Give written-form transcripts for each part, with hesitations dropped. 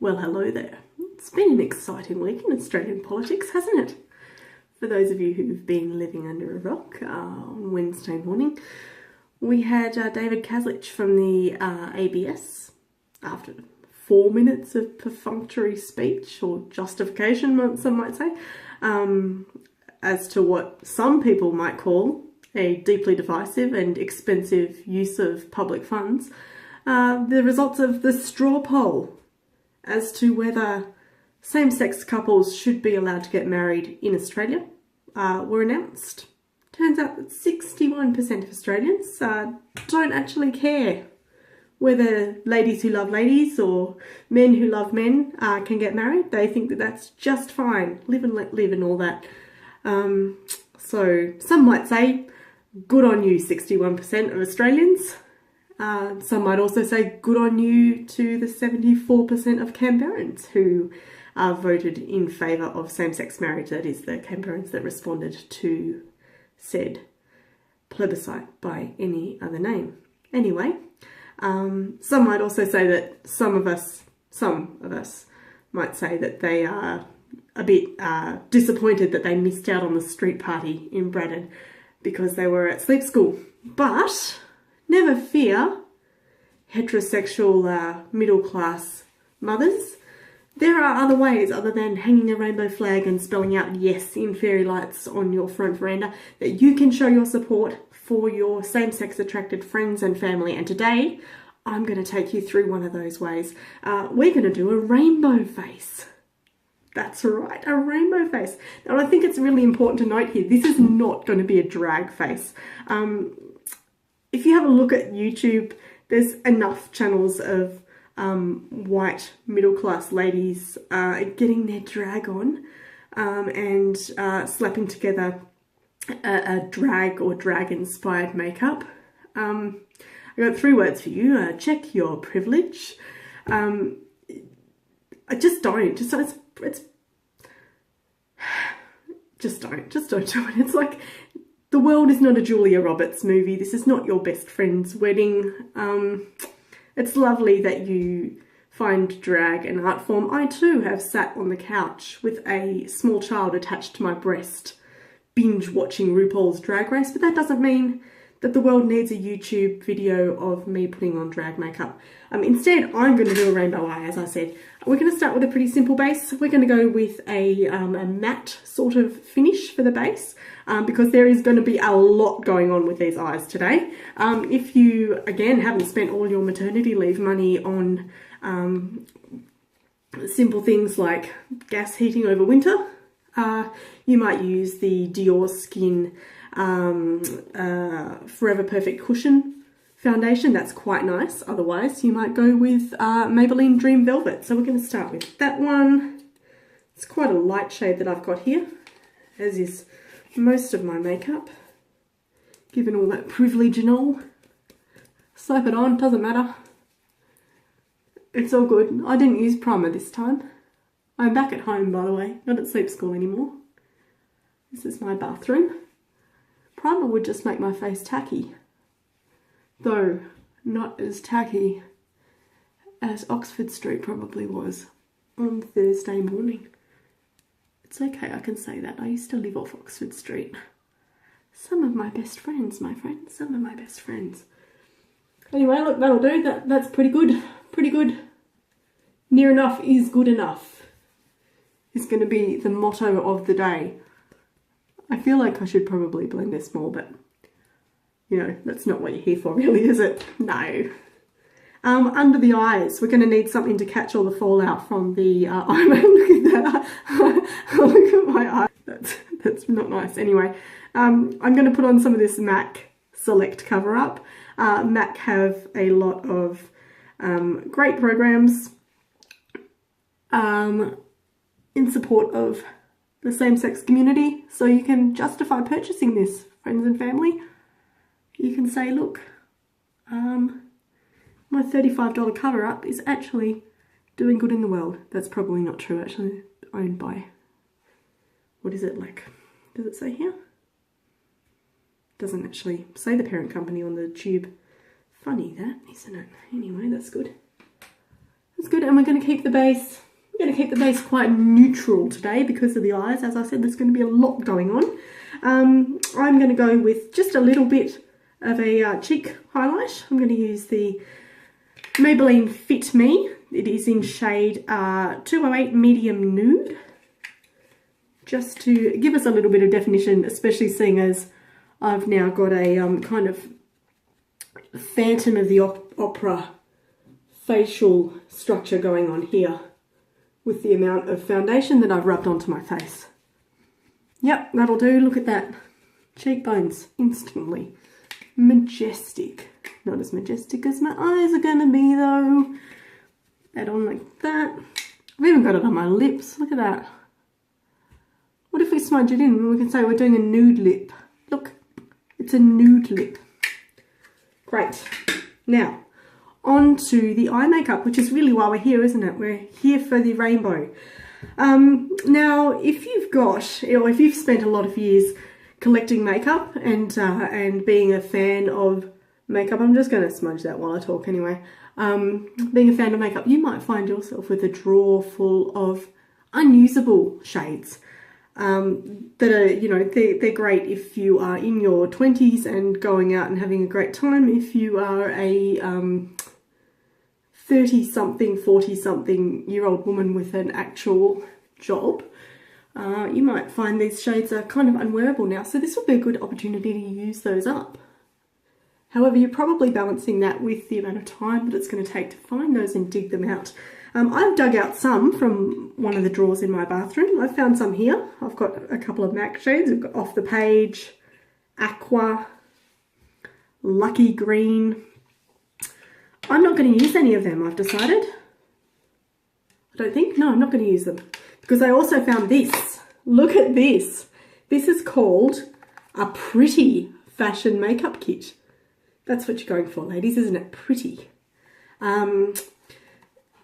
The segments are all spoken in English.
Well, hello there. It's been an exciting week in Australian politics, hasn't it? For those of you who've been living under a rock, on Wednesday morning, we had David Kaslich from the ABS, after 4 minutes of perfunctory speech, or justification, some might say, as to what some people might call a deeply divisive and expensive use of public funds, the results of the straw poll as to whether same-sex couples should be allowed to get married in Australia were announced. Turns out that 61% of Australians don't actually care whether ladies who love ladies or men who love men can get married. They think that that's just fine. Live and let live and all that. So some might say, good on you, 61% of Australians. Some might also say good on you to the 74% of Canberrans who voted in favour of same-sex marriage. That is, the Canberrans that responded to said plebiscite by any other name. Anyway, some might also say that some of us might say that they are a bit disappointed that they missed out on the street party in Braddon because they were at sleep school. But never fear, heterosexual middle-class mothers. There are other ways other than hanging a rainbow flag and spelling out yes in fairy lights on your front veranda that you can show your support for your same-sex attracted friends and family. And today, I'm going to take you through one of those ways. We're going to do a rainbow face. That's right, a rainbow face. Now, I think it's really important to note here, this is not going to be a drag face. If you have a look at YouTube, there's enough channels of white middle-class ladies getting their drag on and slapping together a drag or drag-inspired makeup. I got 3 words for you. Check your privilege. Just don't. Just don't do it. It's like, the world is not a Julia Roberts movie. This is not your best friend's wedding. It's lovely that you find drag an art form. I too have sat on the couch with a small child attached to my breast, binge watching RuPaul's Drag Race, but that doesn't mean that the world needs a YouTube video of me putting on drag makeup. Instead, I'm going to do a rainbow eye, as I said. We're going to start with a pretty simple base. We're going to go with a matte sort of finish for the base, because there is going to be a lot going on with these eyes today. If you, again, haven't spent all your maternity leave money on simple things like gas heating over winter, you might use the Dior Skin Forever Perfect Cushion foundation. That's quite nice. Otherwise, you might go with Maybelline Dream Velvet. So we're going to start with that one. It's quite a light shade that I've got here, as is most of my makeup, given all that privilege and all. Slap it on, doesn't matter. It's all good. I didn't use primer this time. I'm back at home, by the way, not at sleep school anymore. This is my bathroom. Primer would just make my face tacky, though not as tacky as Oxford Street probably was on Thursday morning. It's okay, I can say that. I used to live off Oxford Street. Some of my best friends, my friends, some of my best friends. Anyway, look, that'll do. That's pretty good. Pretty good. Near enough is good enough is going to be the motto of the day. I feel like I should probably blend this more, but, you know, that's not what you're here for, really, is it? No. Under the eyes, we're going to need something to catch all the fallout from the eye. Look at that. Look at my eye. That's not nice. Anyway, I'm going to put on some of this MAC Select Cover Up. MAC have a lot of great programs in support of the same-sex community, so you can justify purchasing this, friends and family. You can say, look, my $35 cover-up is actually doing good in the world. That's probably not true, actually. Owned by, what is it, like, does it say here? Doesn't actually say the parent company on the tube. Funny that, isn't it? Anyway, that's good. That's good, and we're going to keep the base. We're going to keep the base quite neutral today because of the eyes. As I said, there's going to be a lot going on. I'm going to go with just a little bit of a cheek highlight. I'm going to use the Maybelline Fit Me. It is in shade 208 Medium Nude. Just to give us a little bit of definition, especially seeing as I've now got a kind of Phantom of the Opera facial structure going on here with the amount of foundation that I've rubbed onto my face. Yep, that'll do. Look at that. Cheekbones instantly. Majestic. Not as majestic as my eyes are going to be though. Add on like that. I've even got it on my lips. Look at that. What if we smudge it in? We can say we're doing a nude lip. Look, it's a nude lip. Great. Now, on to the eye makeup, which is really why we're here, isn't it? We're here for the rainbow. Now, if you've got, or if you've spent a lot of years collecting makeup and being a fan of makeup, I'm just going to smudge that while I talk anyway. Being a fan of makeup, you might find yourself with a drawer full of unusable shades. That are, you know, they're great if you are in your 20s and going out and having a great time. If you are a 30-something, 40-something year old woman with an actual job, you might find these shades are kind of unwearable now. So this would be a good opportunity to use those up. However, you're probably balancing that with the amount of time that it's going to take to find those and dig them out. I've dug out some from one of the drawers in my bathroom. I've found some here. I've got a couple of MAC shades. I've got Off the Page, Aqua, Lucky Green. I'm not going to use any of them, I've decided. I don't think. No, I'm not going to use them. Because I also found this. Look at this. This is called a Pretty Fashion Makeup Kit. That's what you're going for, ladies, isn't it? Pretty.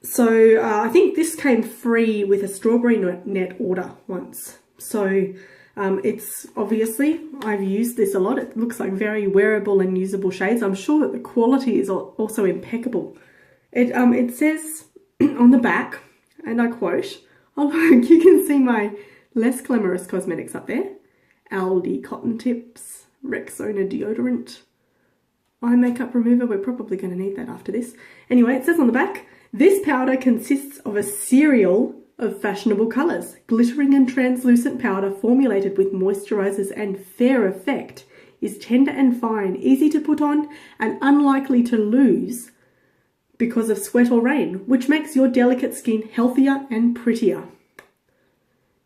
So I think this came free with a strawberry net order once. So it's obviously, I've used this a lot. It looks like very wearable and usable shades. I'm sure that the quality is also impeccable. It says on the back, and I quote, oh look, you can see my less glamorous cosmetics up there. Aldi cotton tips, Rexona deodorant, eye makeup remover. We're probably going to need that after this. Anyway, it says on the back, this powder consists of a cereal of fashionable colours. Glittering and translucent powder formulated with moisturisers and fair effect is tender and fine, easy to put on and unlikely to lose because of sweat or rain, which makes your delicate skin healthier and prettier.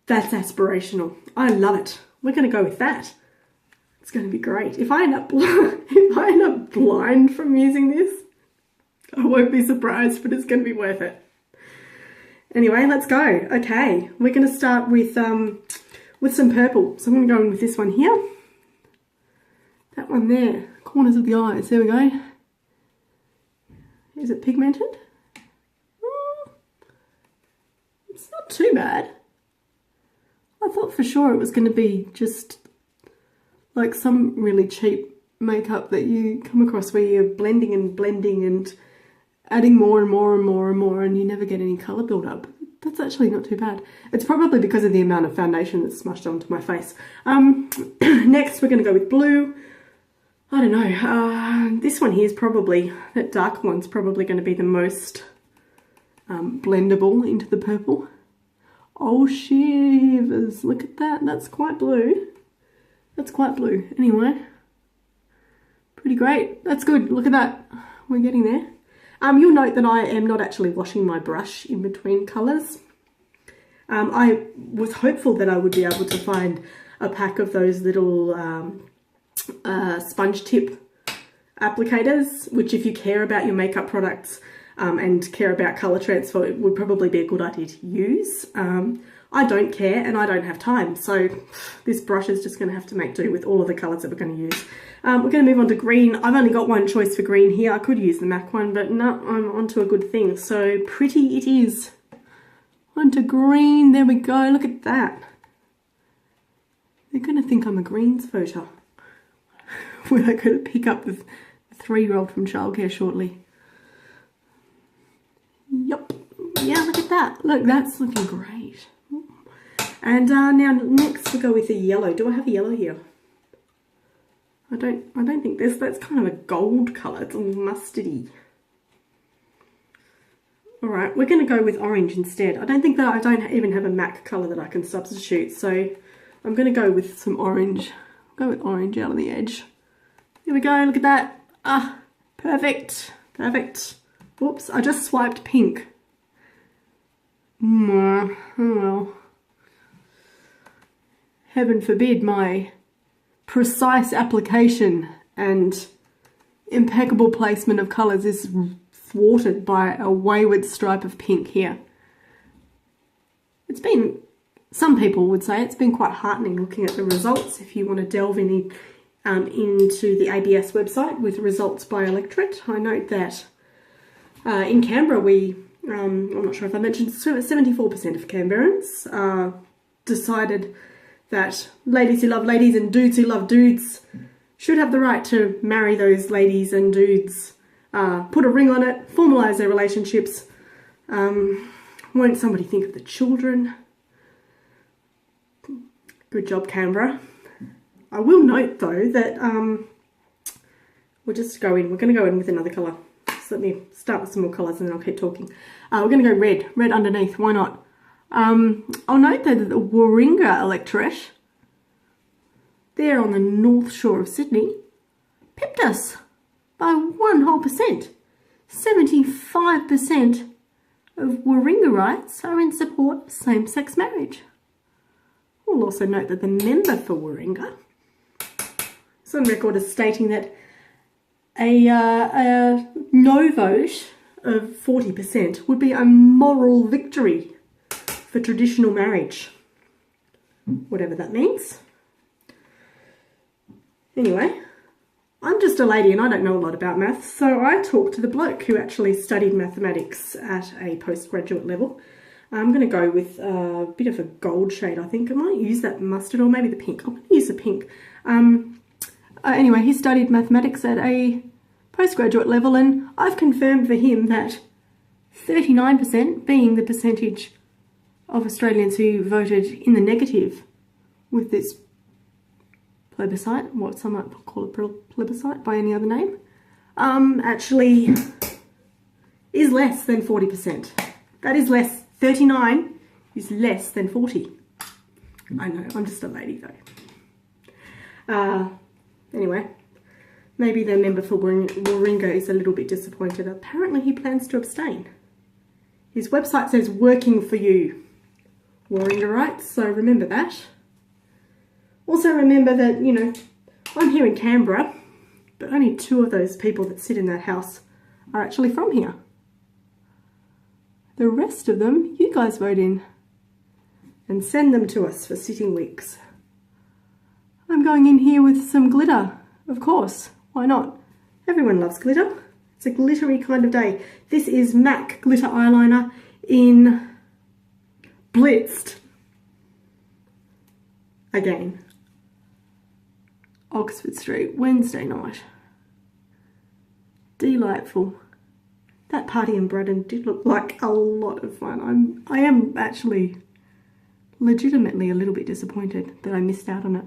That's aspirational. I love it. We're going to go with that. It's going to be great. If I end up blind from using this, I won't be surprised, but it's going to be worth it. Anyway, let's go. Okay, we're going to start with some purple. So I'm going to go in with this one here. That one there, corners of the eyes. There we go. Is it pigmented? It's not too bad. I thought for sure it was going to be just like some really cheap makeup that you come across where you're blending and adding more and more and more and more and you never get any colour build up. That's actually not too bad. It's probably because of the amount of foundation that's smushed onto my face. Next we're going to go with blue. I don't know, this one here is probably, that dark one's probably going to be the most blendable into the purple. Oh shivers, look at that, that's quite blue. That's quite blue. Anyway, pretty great. That's good, look at that. We're getting there. You'll note that I am not actually washing my brush in between colours. I was hopeful that I would be able to find a pack of those little sponge tip applicators, which if you care about your makeup products and care about colour transfer, it would probably be a good idea to use. I don't care and I don't have time, so this brush is just going to have to make do with all of the colours that we're going to use. We're going to move on to green. I've only got one choice for green here. I could use the MAC one, but no, I'm onto a good thing. So pretty it is. Onto green. There we go. Look at that. They're going to think I'm a greens voter when I go to pick up the 3-year-old from childcare shortly. Yup. Yeah, look at that. Look, that's looking great. And now next we'll go with the yellow. Do I have a yellow here? I don't think this. That's kind of a gold colour. It's all mustardy. All right, we're going to go with orange instead. I don't even have a MAC colour that I can substitute, so I'm going to go with some orange. Go with orange out on the edge. Here we go. Look at that. Ah, perfect. Perfect. Whoops, I just swiped pink. Oh well. Heaven forbid my precise application and impeccable placement of colours is thwarted by a wayward stripe of pink here. It's been, some people would say, it's been quite heartening looking at the results. If you want to delve into the ABS website with results by electorate, I note that in Canberra I'm not sure if I mentioned, 74% of Canberrans decided that ladies who love ladies and dudes who love dudes should have the right to marry those ladies and dudes, put a ring on it, formalise their relationships. Won't somebody think of the children? Good job, Canberra. I will note though that we're going to go in with another colour. So let me start with some more colours and then I'll keep talking. We're going to go red underneath, why not? I'll note that the Warringah electorate, there on the north shore of Sydney, pipped us by 1%. 75% of Warringahites are in support of same-sex marriage. We'll also note that the member for Warringah is on record as stating that a no vote of 40% would be a moral victory for traditional marriage, whatever that means. Anyway, I'm just a lady and I don't know a lot about maths, so I talked to the bloke who actually studied mathematics at a postgraduate level. I'm going to go with a bit of a gold shade, I think. I might use that mustard or maybe the pink. I'm going to use the pink. Anyway, he studied mathematics at a postgraduate level and I've confirmed for him that 39% being the percentage of Australians who voted in the negative with this plebiscite, what some might call a plebiscite by any other name, actually is less than 40%. That is less, 39 is less than 40. I know, I'm just a lady though. Anyway, maybe the member for Warringah is a little bit disappointed. Apparently he plans to abstain. His website says working for you, Warringahites, so remember that. Also remember that, you know, I'm here in Canberra, but only 2 of those people that sit in that house are actually from here. The rest of them, you guys vote in and send them to us for sitting weeks. I'm going in here with some glitter, of course. Why not? Everyone loves glitter. It's a glittery kind of day. This is MAC glitter eyeliner in Blitzed. Again. Oxford Street, Wednesday night. Delightful. That party in Braddon did look like a lot of fun. I am actually legitimately a little bit disappointed that I missed out on it.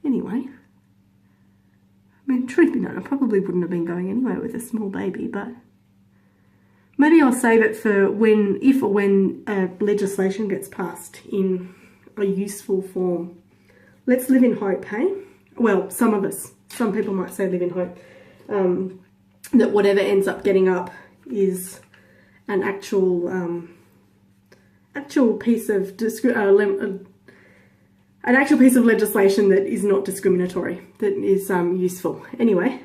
Anyway, I mean, truth be known, I probably wouldn't have been going anywhere with a small baby, but maybe I'll save it for when, if or when legislation gets passed in a useful form. Let's live in hope, hey? Well, some of us. Some people might say live in hope. That whatever ends up getting up is an actual piece of legislation that is not discriminatory, that is useful. Anyway,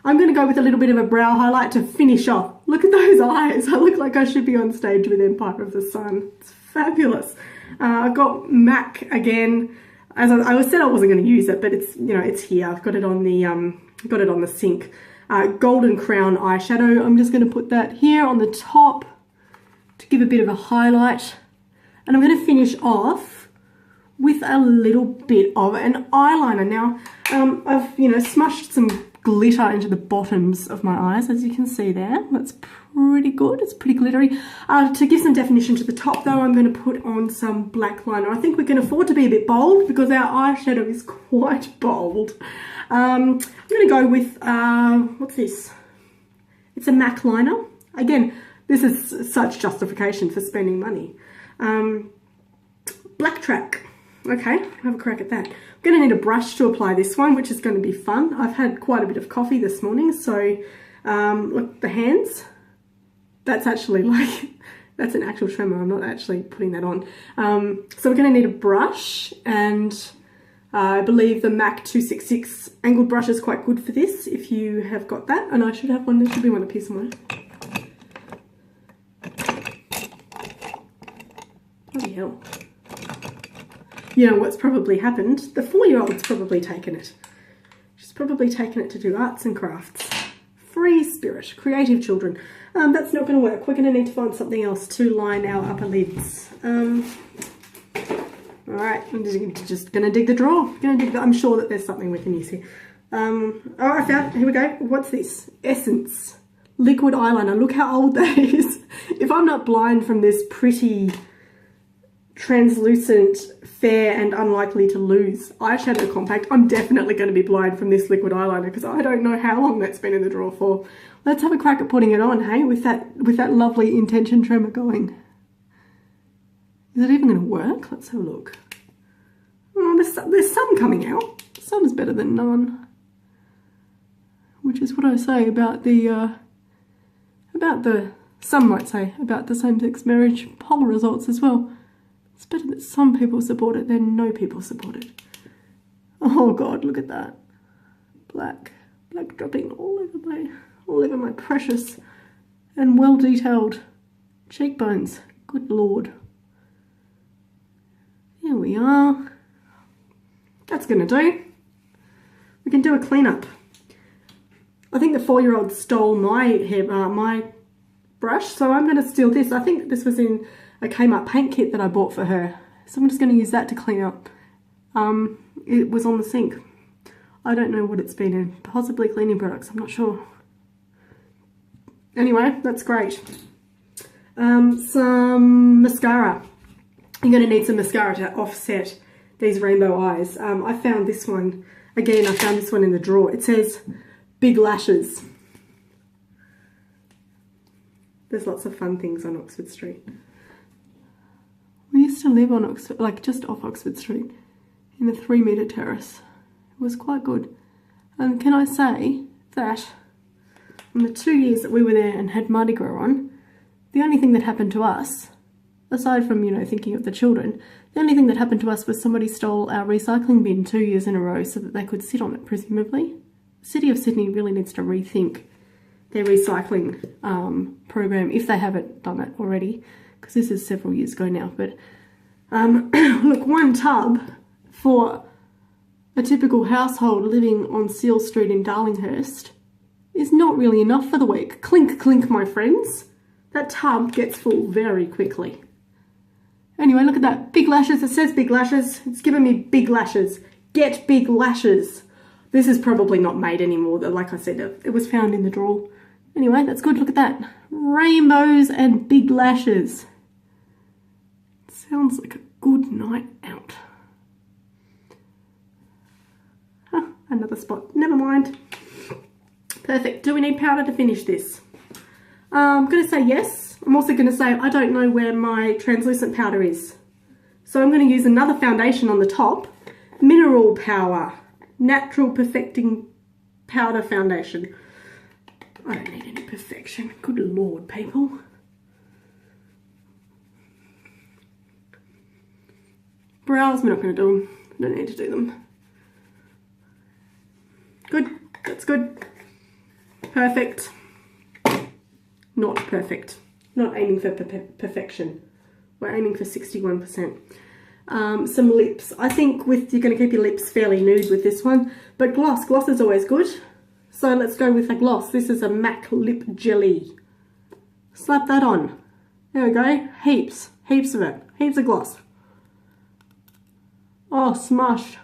I'm going to go with a little bit of a brow highlight to finish off. Look at those eyes. I look like I should be on stage with Empire of the Sun. It's fabulous. I've got MAC again. As I said, I wasn't going to use it, but it's, you know, it's here. I've got it on the sink. Golden Crown eyeshadow. I'm just going to put that here on the top to give a bit of a highlight. And I'm going to finish off with a little bit of an eyeliner. Now, I've, you know, smushed some glitter into the bottoms of my eyes, as you can see there. That's pretty good. It's pretty glittery. To give some definition to the top though, I'm going to put on some black liner. I think we can afford to be a bit bold because our eyeshadow is quite bold. I'm going to go with, what's this? It's a MAC liner. Again, this is such justification for spending money. Black Track. Okay, have a crack at that. I'm going to need a brush to apply this one, which is going to be fun. I've had quite a bit of coffee this morning, so look, the hands, that's actually like, that's an actual tremor. I'm not actually putting that on. So we're going to need a brush, and I believe the MAC 266 angled brush is quite good for this, if you have got that, and I should have one. There should be one up here somewhere. Bloody hell. You know what's probably happened? The 4-year-old's probably taken it. She's probably taken it to do arts and crafts. Free spirit, creative children. That's not going to work. We're going to need to find something else to line our upper lids. Alright, I'm just going to dig the drawer. I'm sure that there's something we can use here. Oh, I found, here we go. What's this? Essence. Liquid eyeliner. Look how old that is. If I'm not blind from this pretty translucent, fair and unlikely to lose eyeshadow compact, I'm definitely going to be blind from this liquid eyeliner because I don't know how long that's been in the drawer for. Let's have a crack at putting it on, hey, with that lovely intention tremor going. Is it even going to work? Let's have a look. Oh, there's some coming out. Some is better than none, which is what I say about the some might say about the same-sex marriage poll results as well. It's better that some people support it than no people support it. Oh God, look at that. Black dropping all over my precious and well-detailed cheekbones. Good Lord. There we are. That's gonna do. We can do a cleanup. I think the 4-year-old stole my my brush, so I'm gonna steal this. I think this was in a Kmart paint kit that I bought for her. So I'm just going to use that to clean up. It was on the sink. I don't know what it's been in. Possibly cleaning products, I'm not sure. Anyway, that's great. Some mascara. You're going to need some mascara to offset these rainbow eyes. I found this one. Again, I found this one in the drawer. It says Big Lashes. There's lots of fun things on Oxford Street. We used to live on Oxford, like just off Oxford Street, in a 3-metre terrace. It was quite good. And can I say that in the 2 years that we were there and had Mardi Gras on, the only thing that happened to us, aside from, you know, thinking of the children, the only thing that happened to us was somebody stole our recycling bin 2 years in a row so that they could sit on it, presumably. The City of Sydney really needs to rethink their recycling program, if they haven't done it already, because this is several years ago now. But look, one tub for a typical household living on Seal Street in Darlinghurst is not really enough for the week. Clink, clink, my friends. That tub gets full very quickly. Anyway, look at that. Big Lashes. It says Big Lashes. It's giving me big lashes. Get big lashes. This is probably not made anymore. Like I said, it was found in the drawer. Anyway, that's good. Look at that. Rainbows and big lashes. Sounds like a good night out. Huh, another spot. Never mind. Perfect. Do we need powder to finish this? I'm going to say yes. I'm also going to say I don't know where my translucent powder is. So I'm going to use another foundation on the top. Mineral Power. Natural Perfecting Powder Foundation. I don't need any perfection. Good Lord, people. Brows, we're not going to do them. Don't need to do them. Good. That's good. Perfect. Not perfect. Not aiming for perfection. We're aiming for 61%. Some lips. I think you're going to keep your lips fairly nude with this one. But gloss. Gloss is always good. So let's go with a gloss. This is a MAC Lip Jelly. Slap that on. There we go. Heaps. Heaps of it. Heaps of gloss. Oh, smush.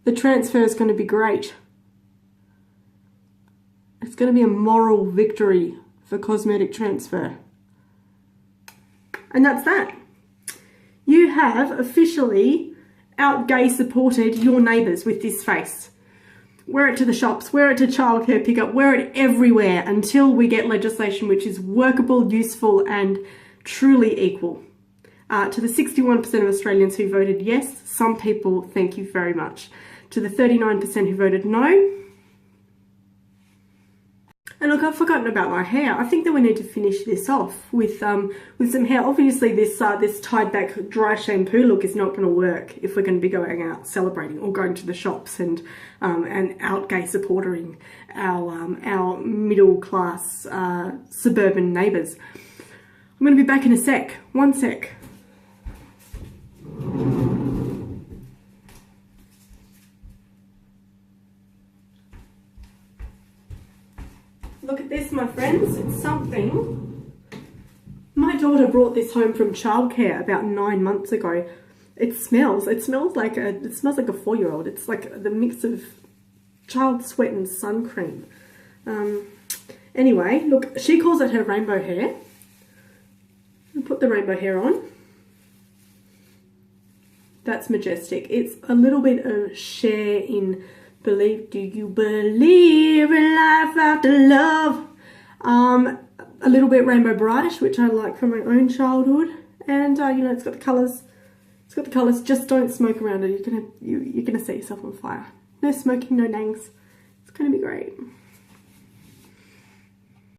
The transfer is going to be great. It's going to be a moral victory for cosmetic transfer. And that's that. You have officially out-gay supported your neighbours with this face. Wear it to the shops, wear it to childcare pickup, wear it everywhere until we get legislation which is workable, useful and truly equal. To the 61% of Australians who voted yes, some people, thank you very much. To the 39% who voted no. And look, I've forgotten about my hair. I think that we need to finish this off with some hair. Obviously, this tied back dry shampoo look is not going to work if we're going to be going out celebrating or going to the shops and out gay supporting our middle class suburban neighbours. I'm going to be back in a sec. One sec. Look at this, my friends. It's something. My daughter brought this home from childcare about 9 months ago. It smells like a 4-year-old. It's like the mix of child sweat and sun cream. Anyway, look, she calls it her rainbow hair. I'll put the rainbow hair on. That's majestic. It's a little bit of share in do you believe in life after love? A little bit rainbow brightish, which I like from my own childhood. And you know, it's got the colours. It's got the colours. Just don't smoke around it. You're gonna set yourself on fire. No smoking, no nangs. It's gonna be great.